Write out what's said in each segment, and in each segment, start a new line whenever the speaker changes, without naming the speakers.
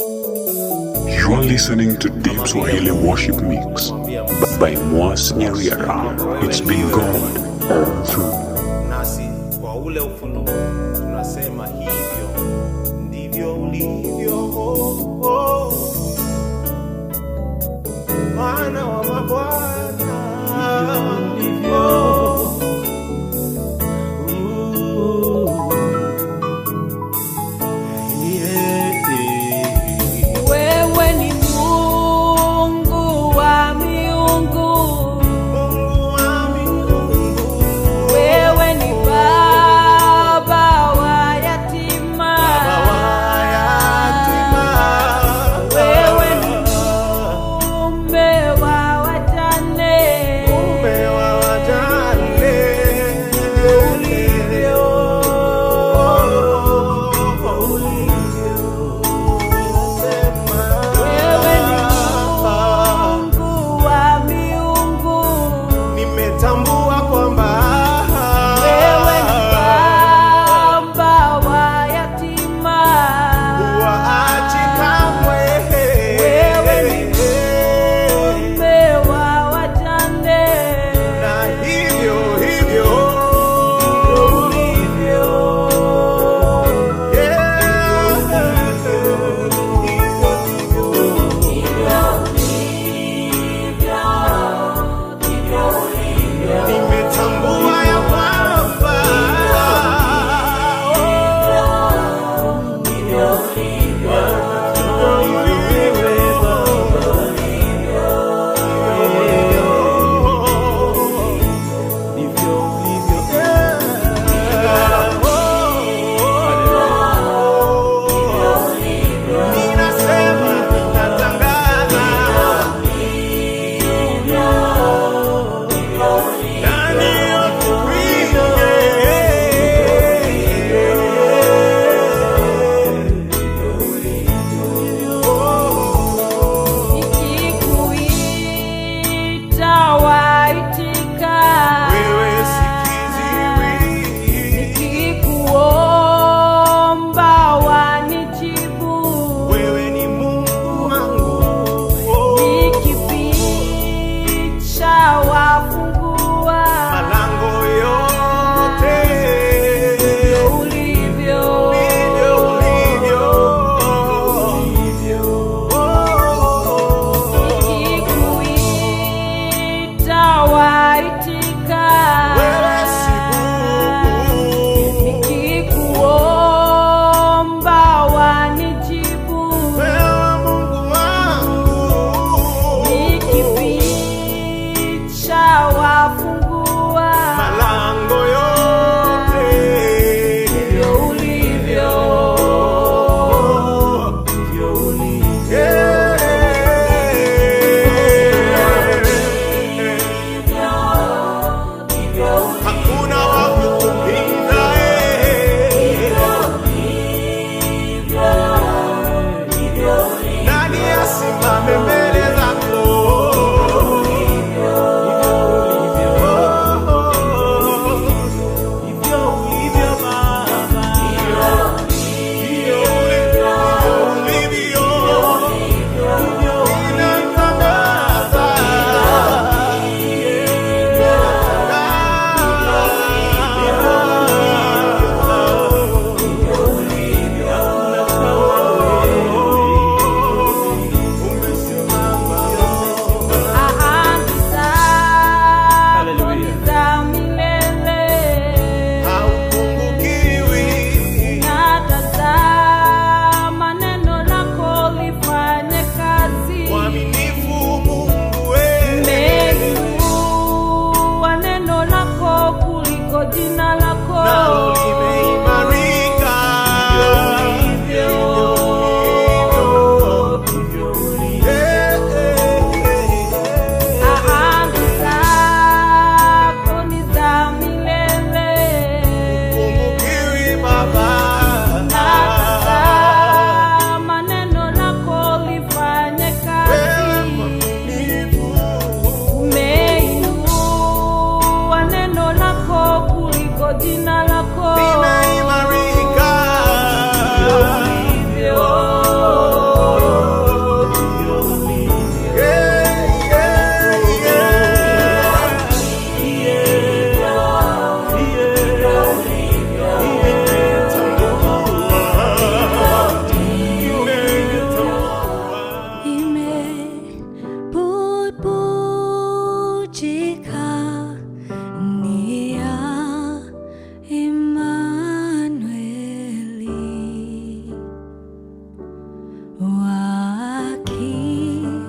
You are listening to Deep Swahili Worship Mix by Mwasi Nyariara. It's been God all through.
Nasi kwa ule ufunuo tunasema hivyo ndivyo ulivyo, Bwana wa mabwana, ndivyo
wewe ni Mungu wa miungu, wewe ni baba wa yatima, wewe ni mume wa wajane,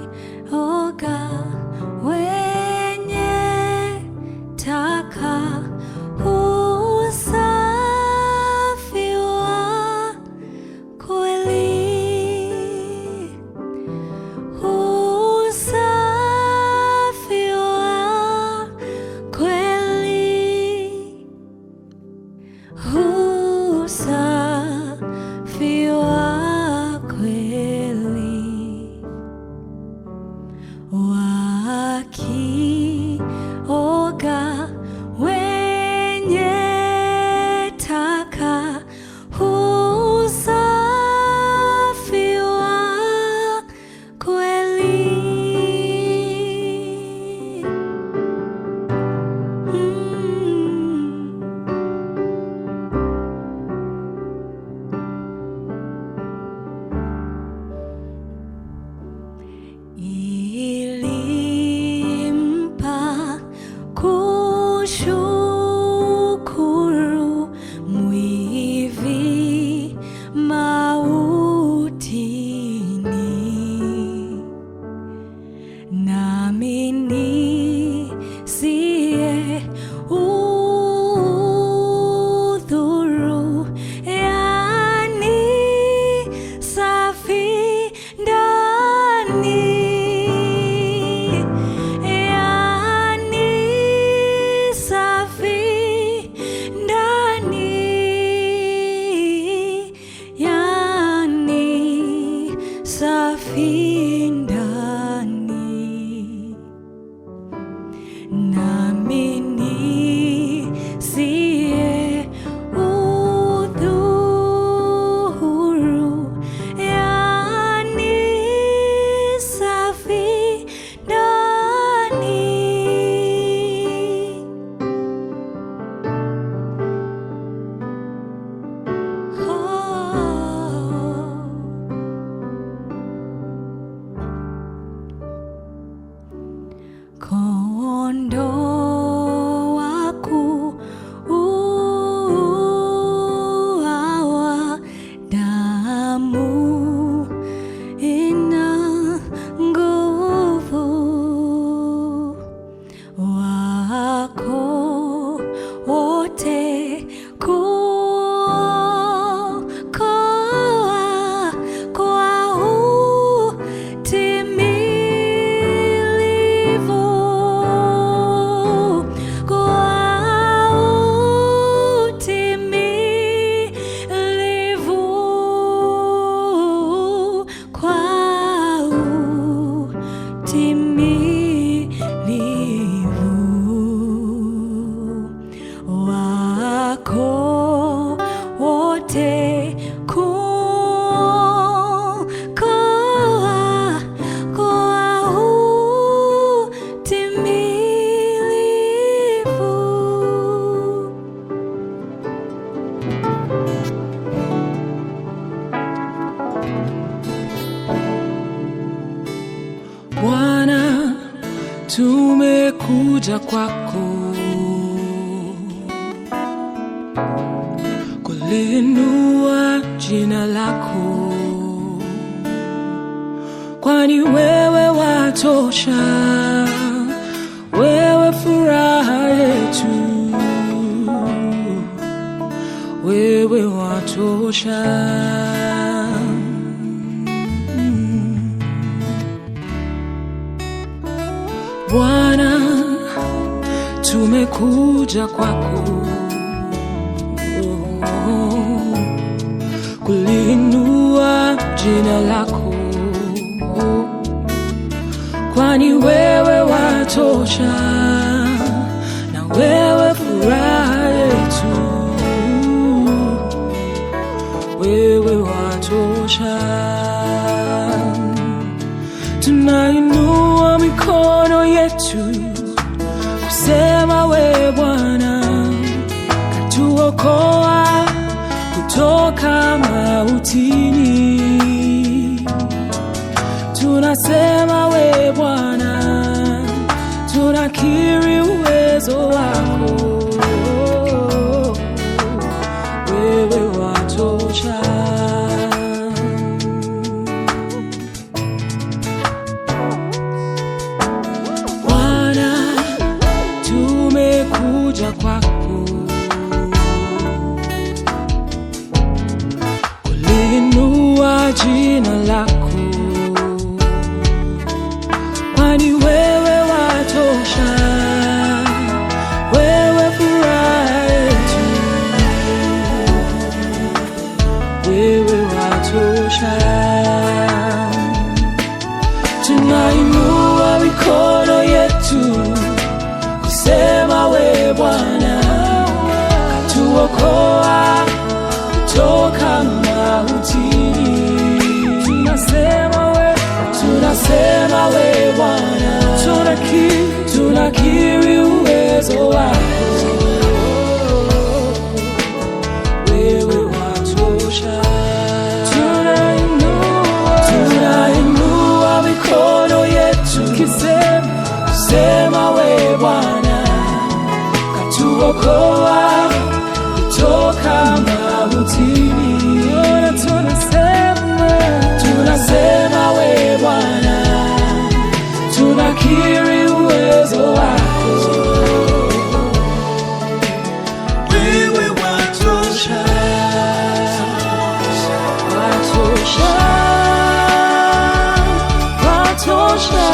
wakioga wenye taka usafi wa kweli, usafi wa kweli, usafi wa kweli, wakioga wenye taka usafi wa kweli. Ilimpa kushukuru mwivi mautini, nami nisiye udhuru, yani safi ndani, yani safi ndani, yani safi ndani, nami nisiye udhuru, yani safi ndani. Kondoo waku uawa, damu ina nguvu, wako wote kuokoa kwa utimilivu, kwa utimilivu, kwa utimilivu, wako wote kuokoa kwa utimilivu. Bwana, tumekuja kwako kuliinua jina lako, kwani wewe watosha, wewe furaha yetu, wewe watosha. Bwana, tumekuja kwako kuliinua jina lako, kwani wewe watosha, na wewe furaha yetu, wewe watosha. Tunainua mikono yetu kusema we Bwana katuokoa kutoka mautini. Tunasema we Bwana, tunakiri uwezo wako, wewe watosha. wako, kwani wewe watosha, wewe furaha yetu, wewe watosha. Tunainua mikono yetu kusema we Bwana katuokoa kutoka mautini. Tunasema we Bwana, tunakiri uwezo wako, wewe watosha. Tunainua mikono yetu kusema we Bwana katuokoa kutoka mautini. Tunasema we Bwana, tunakiri uwezo wako, wewe watosha, watosha, watosha,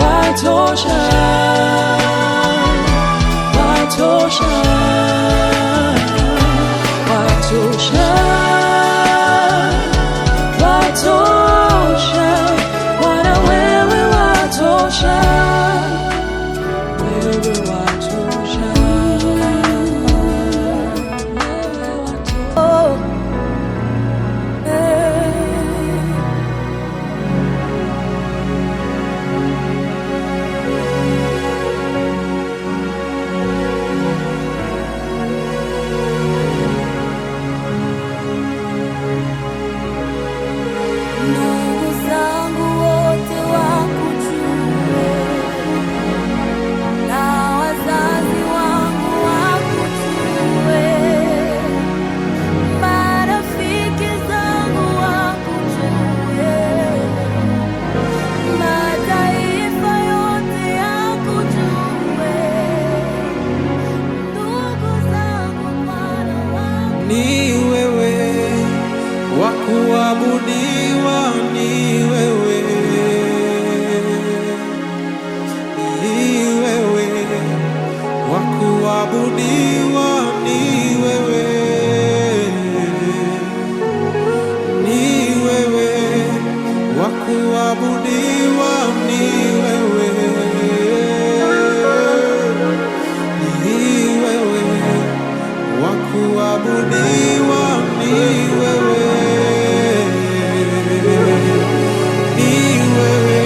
watosha, watosha, watosha, watosha, Bwana wewe watosha, wewe watosha, wewe watosha.
Ndugu zangu wote wakujue, na wazazi wangu wakujue, marafiki zangu wakujue, mataifa yote yakujue. Ndugu zangu, Bwana wangu
Ni wewe wa kuabudiwa, ni wewe, ni wewe wa kuabudiwa, ni wewe, ni wewe wa kuabudiwa, ni wewe, ni wewe wa kuabudiwa, ni wewe, ni wewe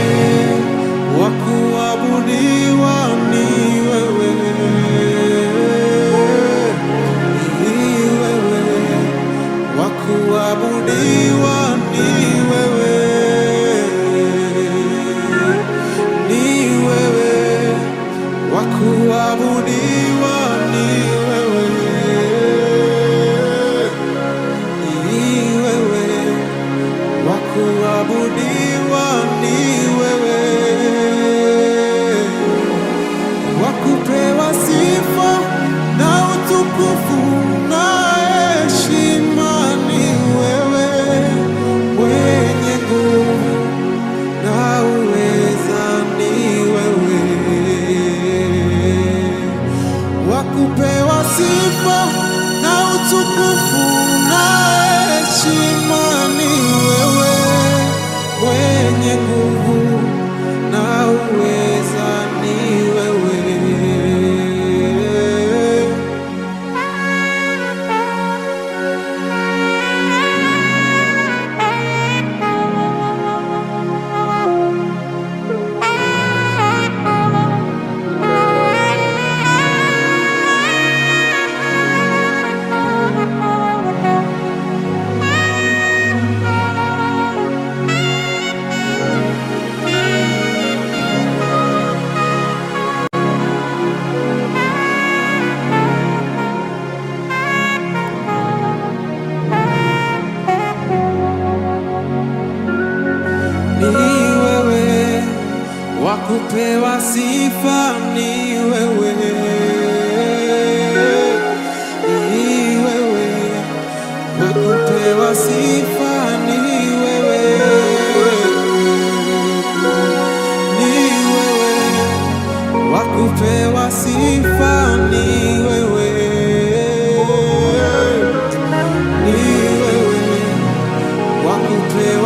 wa kuabudiwa, ni wewe, ni wewe wa kuabudiwa, ni wewe, ni wewe wa kuabudiwa, ni wewe, ni wewe wa kuabudiwa, ni wewe, wa kupewa sifa na utukufu na heshima, ni wewe, mwenye nguvu na uweza, ni wewe, wa kupewa sifa na utukufu na heshima, ni wewe, mwenye nguvu na uweza, ni wewe. kupewa sifa ni wewe, ni wewe, wa kupewa sifa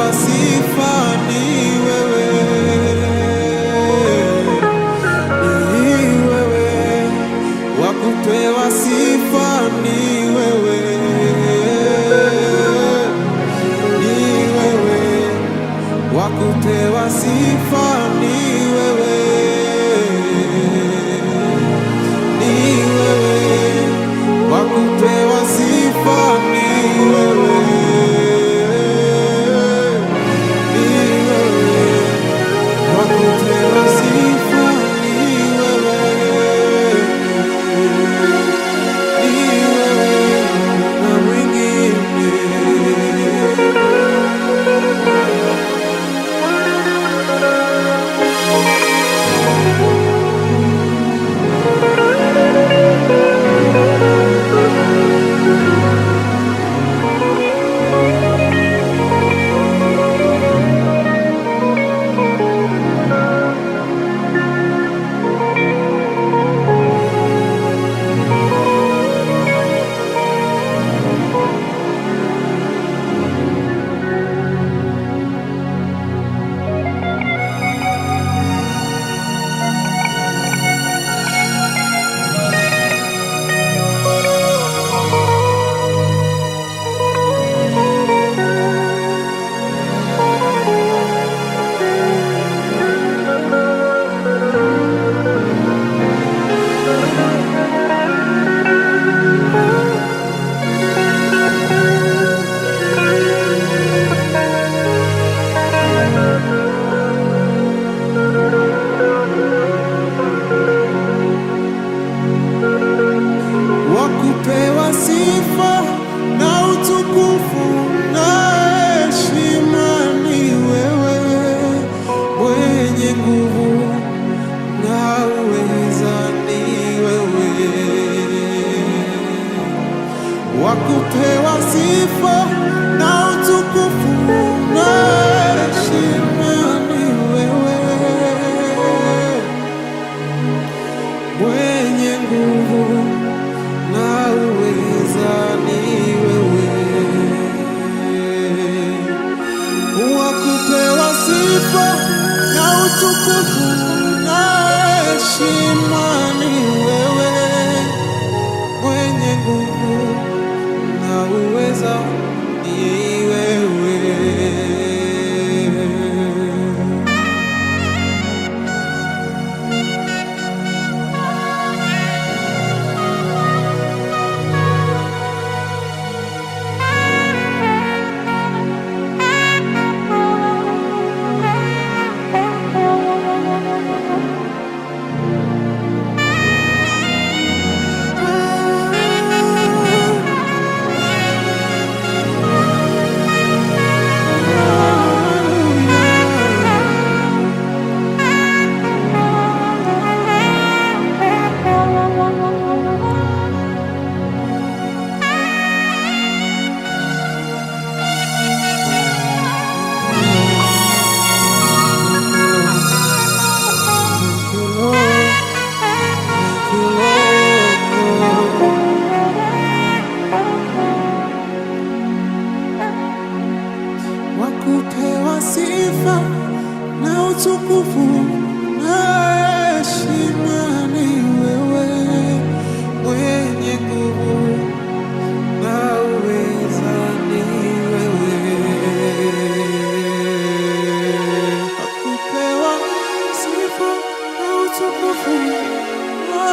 kupewa sifa ni wewe, wa kupewa sifa ni wewe, wa kupewa sifa ni wewe, wa kupewa sifa ni wewe, wa kupewa sifa ni wewe, na mwingine. Wakupewa sifa na utukufu na heshima ni wewe, mwenye nguvu na uweza ni wewe. Wakupewa sifa na utukufu na heshima ni wewe, mwenye nguvu na uweza ni wewe, wa kupewa sifa na utukufu na heshima ni wewe, mwenye nguvu na uweza ni wewe. Wakupewa sifa na utukufu na heshima ni wewe, mwenye nguvu na uweza ni wewe. Wakupewa sifa na utukufu na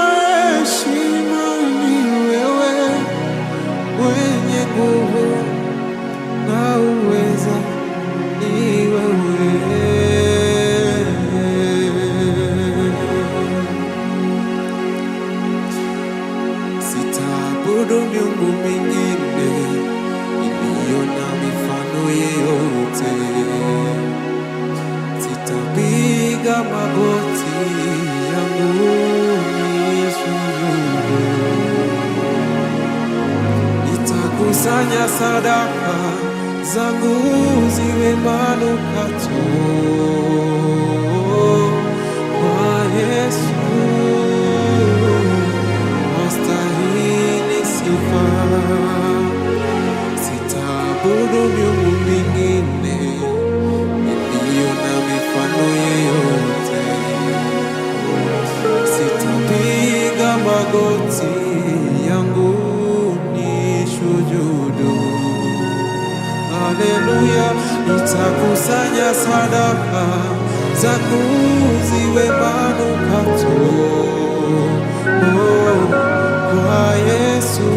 heshima ni wewe, mwenye nguvu na uweza ni wewe. Sitaabudu miungu mingine iliyo na mifano yeyote, sitapiga magoti yangu nisujudu, nitakusanya sadaka zangu ziwe manukato kwa Yesu, wastahili sifa. Sitaabudu miungu mingine haleluya, nitakusanya sadaka zangu ziwe manukato kwa Yesu,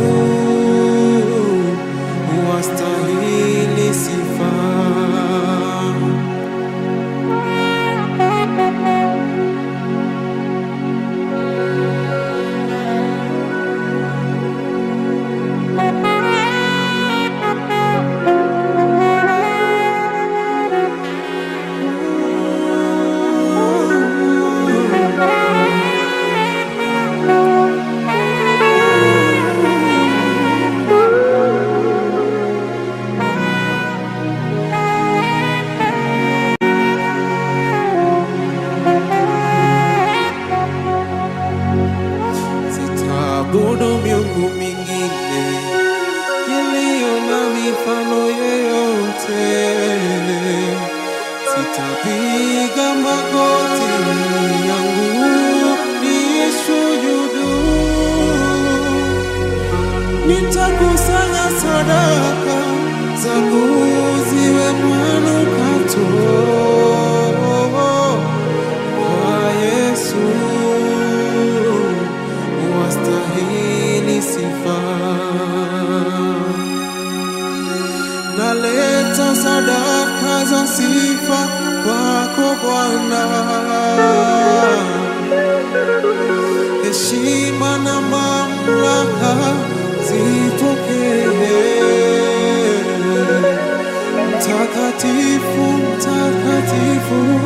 wastahili sifa. Sitaabudu miungu mingine iliyo na mifano yeyote, sitapiga magoti yangu nisujudu, nitakusanya sadaka zangu ziwe manukato kwa Yesu, wastahili sifa. Naleta sadaka za sifa kwako Bwana, heshima na mamlaka zipokee. Mtakatifu, mtakatifu,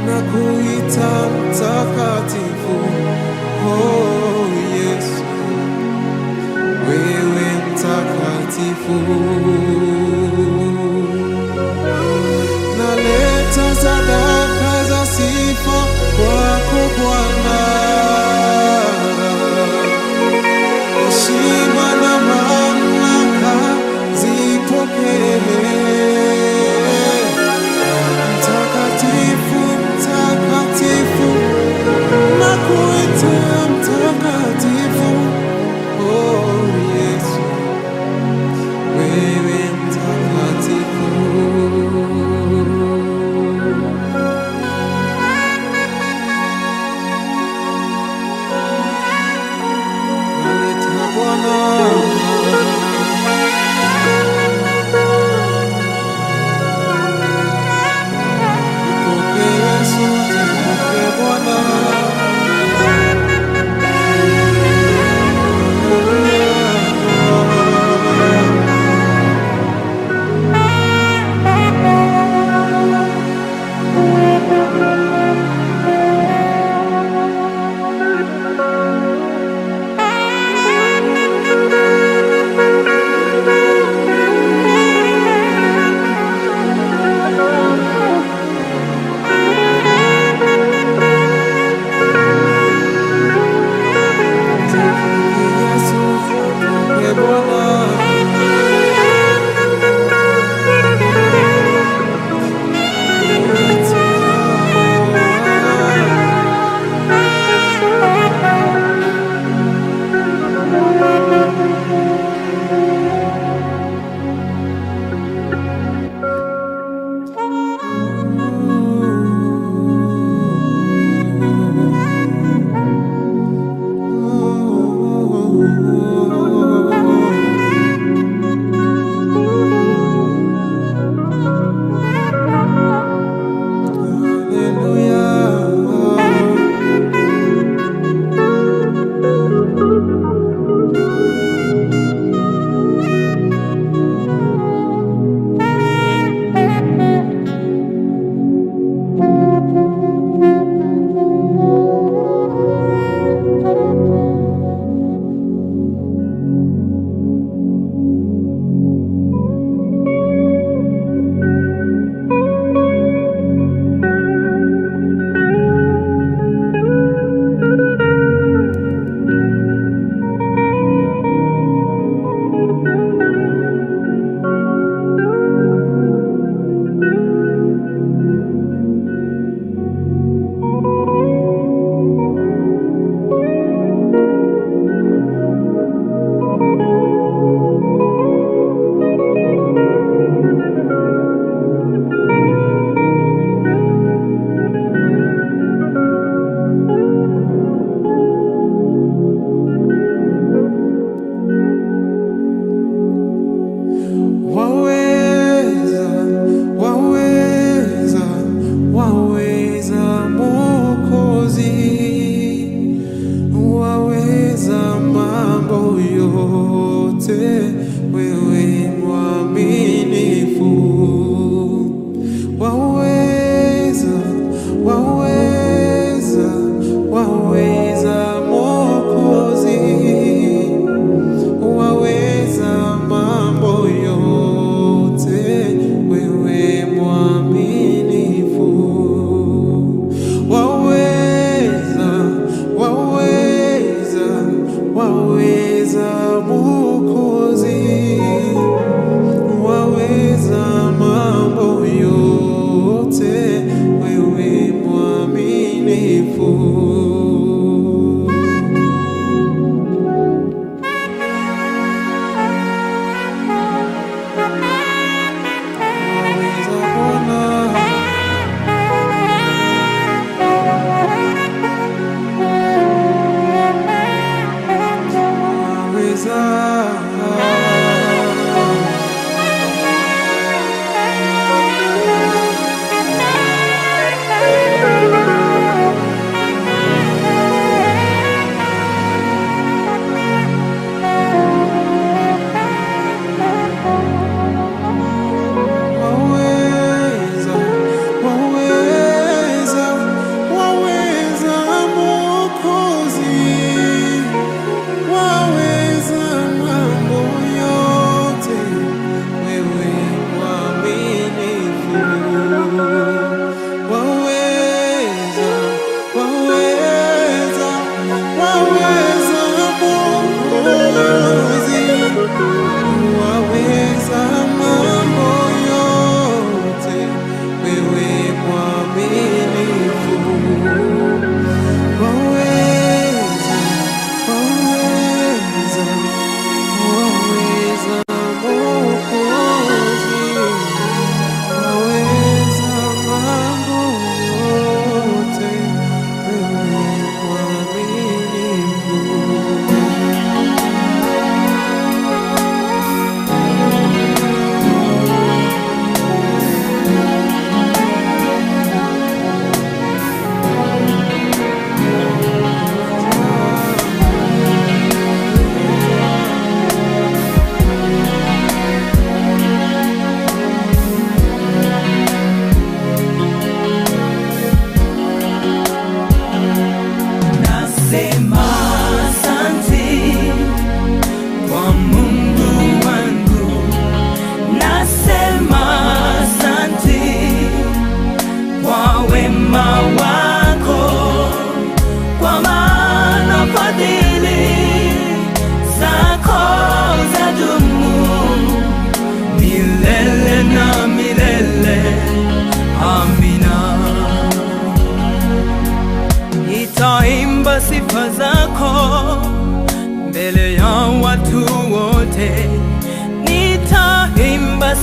nakuita mtakatifu. Oh Yesu, wewe mtakatifu. Naleta sadaka za sifa kwako Bwana, heshima na mamlaka zipokee. Mtakatifu, mtakatifu, nakuita mtakatifu. Oh Yesu, wewe mtakatifu.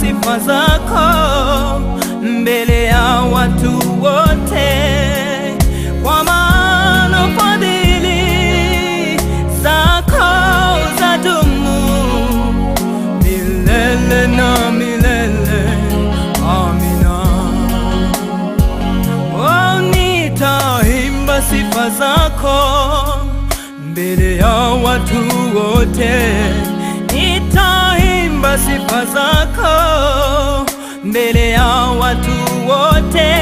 sifa zako mbele ya watu wote, kwa maana fadhili zako zadumu milele na milele. Amina. Oh, nitaimba sifa zako mbele ya watu wote, nitaimba sifa zako mbele ya watu wote,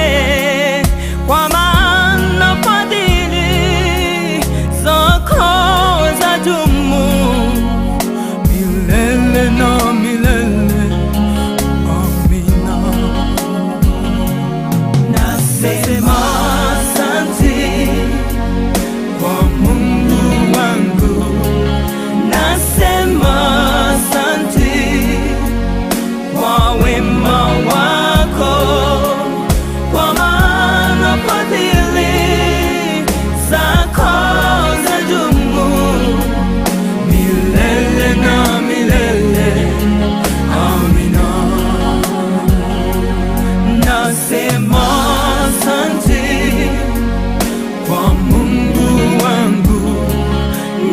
kwa maana fadhili zako zadumu milele na milele. Amina. Nasema asante kwa Mungu wangu, nasema asante kwa wema wako, kwa maana fadhili zako zadumu milele na milele. Amina. Nasema asante kwa Mungu wangu,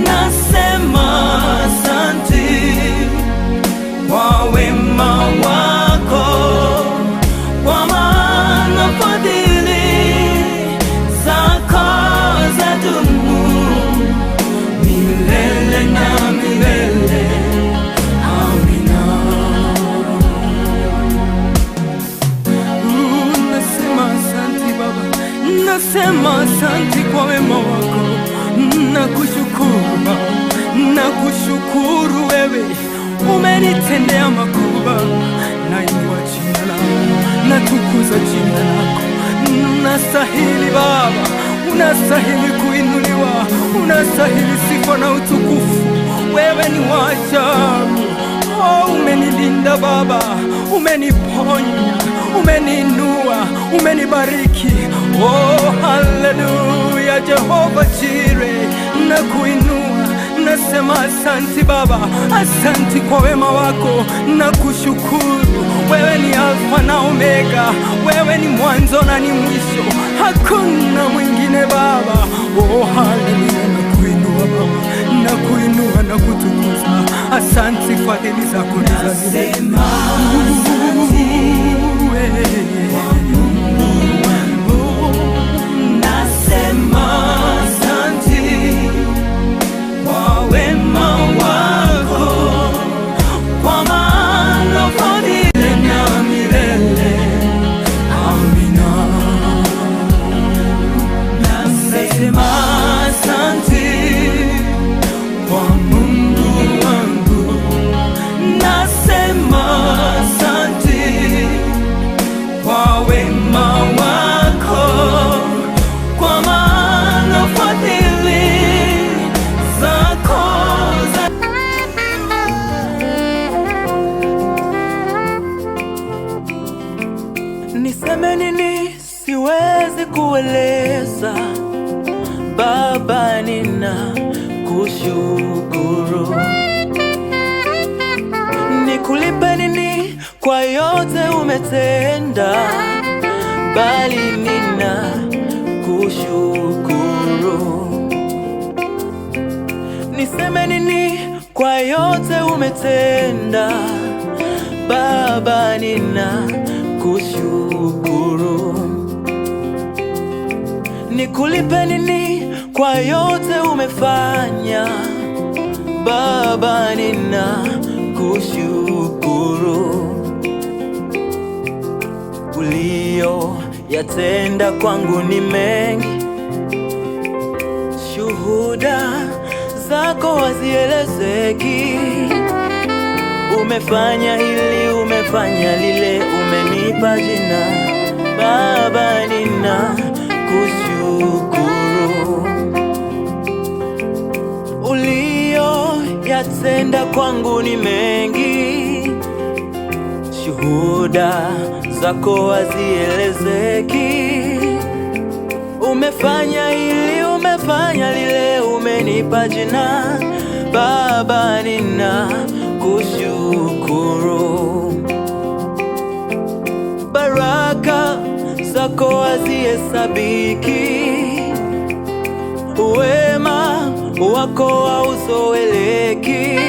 nasema asante kwa wema wako, kwa maana fadhili zako zadumu milele na milele. Amina. Nasema asante Baba, nasema asante kwa wema wako. Nakushukuru Baba, nakushukuru wewe, umenitendea makubwa. Nainua jina lako, natukuza jina lako. Unastahili Baba, unastahili kuinuliwa, unastahili sifa na utukufu. Wewe ni wa ajabu. Oh, umenilinda Baba, umeniponya, umeniinua, umenibariki. Oh, haleluya. Jehova Jireh, nakuinua, nasema asante Baba, asante kwa wema wako. Nakushukuru, wewe ni Alfa na Omega, wewe ni mwanzo na ni mwisho, hakuna mwingine Baba. Oh, haleluya. Nakuinua Baba, nakuinua na kutukuza. Asante, fadhili zako ni za milele. Nasema asante kwa wema wako, kwa maana fadhili na milele. Amina. Nasema asante kwa Mungu wangu, nasema asante kwa wema wako, kwa maana fadhili zako za niseme nini siwezi kueleza. Baba, nina kushukuru. Nikulipe nini kwa yote umetenda, bali nina kushukuru. Niseme nini kwa yote umetenda, Baba, nina kushukuru. Nikulipe nini kwa yote umefanya, Baba, nina kushukuru. Uliyoyatenda kwangu ni mengi, shuhuda zako hazielezeki. Umefanya hili, umefanya lile, umenipa jina, Baba, nina kushukuru. Uliyoyatenda kwangu ni mengi, shuhuda zako hazielezeki. Umefanya hili, umefanya lile, umenipa jina, Baba, nina kushukuru. zako hazihesabiki, wema wako hauzoeleki.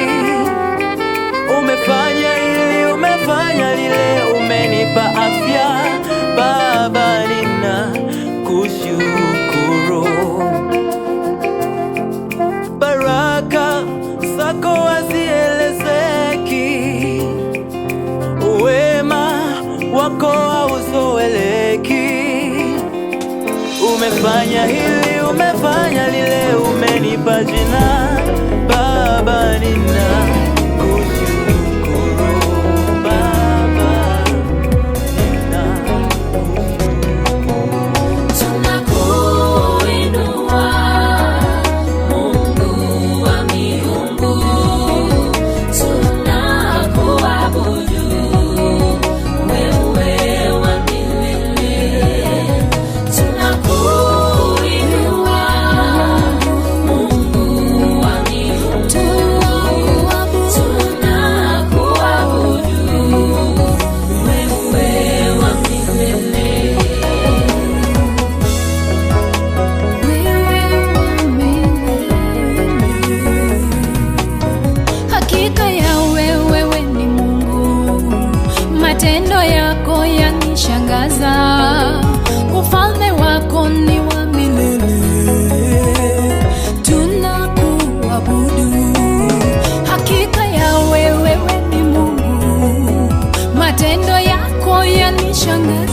Umefanya hili, umefanya lile, umenipa afya Baba, nina kushukuru. Baraka zako hazielezeki, wema wako hauzoeleki. Umefanya hili, umefanya lile, umenipa jina Baba, nina kushukuru. Baba, nina
Tunakuinua Mungu wa miungu, tunakuabudu wewe wa milele. Tunakuinua Mungu wa miungu, tunakuabudu wewe wa milele.
Hakika ya wewe ni Mungu, matendo yako yanishangaza, ufalme wako ni wa milele, tunakuabudu. Hakika ya wewe ni Mungu, matendo yako yanishangaza.